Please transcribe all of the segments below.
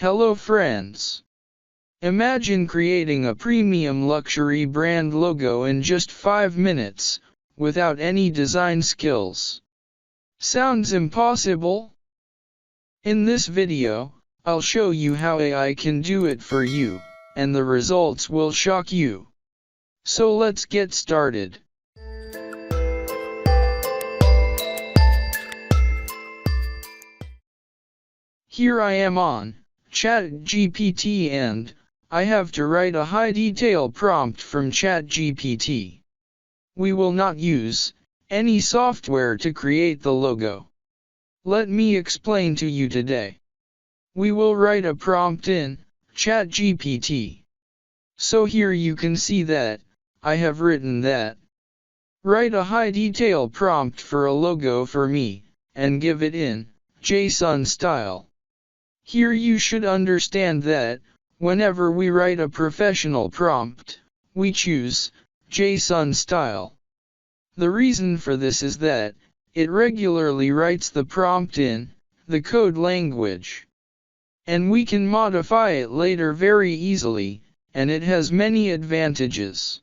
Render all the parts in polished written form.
Hello friends. Imagine creating a premium luxury brand logo in just 5 minutes, without any design skills. Sounds impossible? In this video, I'll show you how AI can do it for you, and the results will shock you. So let's get started. Here I am on ChatGPT and I have to write a high detail prompt from ChatGPT. We will not use any software to create the logo. Let me explain to you today. We will write a prompt in ChatGPT. So here you can see that I have written that. Write a high detail prompt for a logo for me, and give it in JSON style. Here you should understand that, whenever we write a professional prompt, we choose JSON style. The reason for this is that, it regularly writes the prompt in the code language. And we can modify it later very easily, and it has many advantages.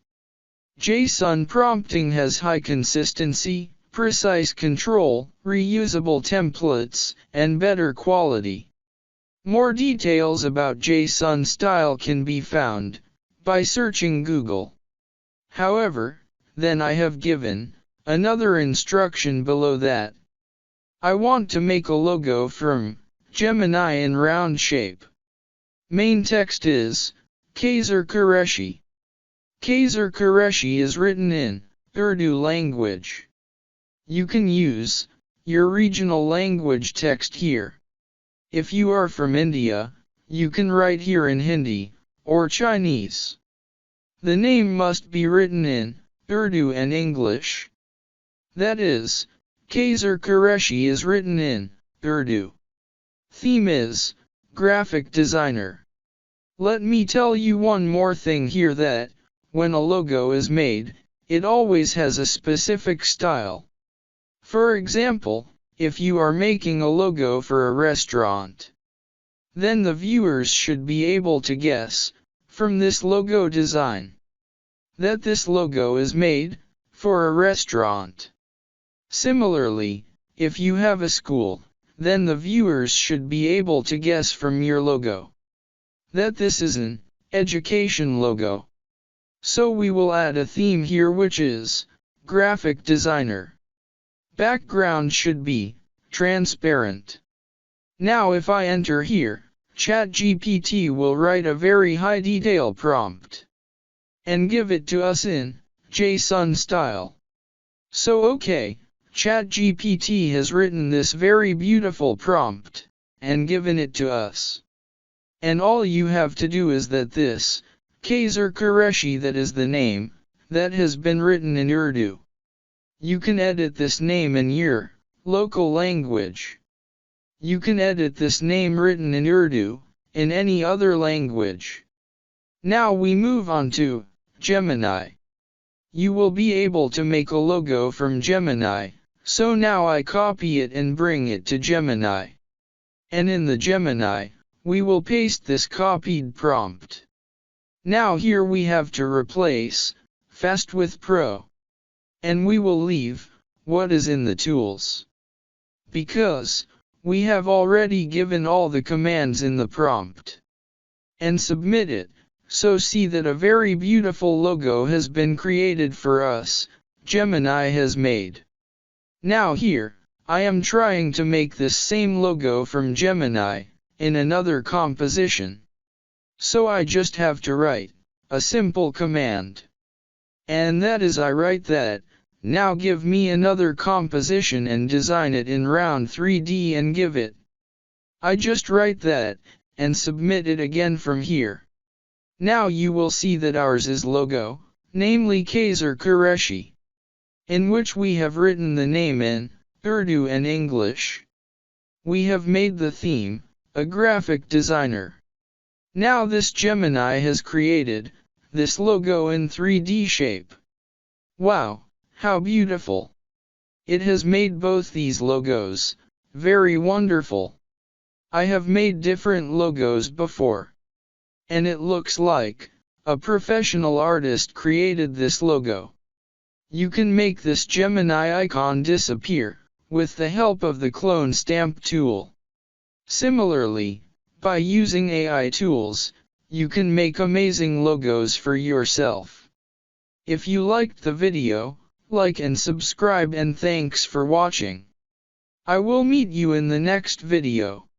JSON prompting has high consistency, precise control, reusable templates, and better quality. More details about JSON style can be found by searching Google. However, then I have given another instruction below that. I want to make a logo from Gemini in round shape. Main text is Qaiser Qureshi. Qaiser Qureshi is written in Urdu language. You can use your regional language text here. If you are from India, you can write here in Hindi or Chinese. The name must be written in Urdu and English. That is, Qaiser Qureshi is written in Urdu. Theme is graphic designer. Let me tell you one more thing here that, when a logo is made, it always has a specific style. For example, if you are making a logo for a restaurant, then the viewers should be able to guess, from this logo design, that this logo is made for a restaurant. Similarly, if you have a school, then the viewers should be able to guess from your logo that this is an education logo. So we will add a theme here which is graphic designer. Background should be transparent. Now if I enter here, ChatGPT will write a very high detail prompt and give it to us in JSON style. So okay, ChatGPT has written this very beautiful prompt and given it to us. And all you have to do is that this Qaiser Qureshi, that is the name that has been written in Urdu. You can edit this name in your local language. You can edit this name written in Urdu in any other language. Now we move on to Gemini. You will be able to make a logo from Gemini, so now I copy it and bring it to Gemini. And in the Gemini, we will paste this copied prompt. Now here we have to replace fast with pro. And we will leave what is in the tools, because we have already given all the commands in the prompt. And submit it, so see that a very beautiful logo has been created for us, Gemini has made. Now here, I am trying to make this same logo from Gemini, in another composition. So I just have to write a simple command. And that is I write that, now give me another composition and design it in round 3D and give it. I just write that, and submit it again from here. Now you will see that ours is logo, namely Qaiser Qureshi, in which we have written the name in Urdu and English. We have made the theme, a graphic designer. Now this Gemini has created this logo in 3D shape. Wow, how beautiful! It has made both these logos very wonderful. I have made different logos before. And it looks like a professional artist created this logo. You can make this Gemini icon disappear with the help of the clone stamp tool. Similarly, by using AI tools, you can make amazing logos for yourself. If you liked the video, like and subscribe, and thanks for watching. I will meet you in the next video.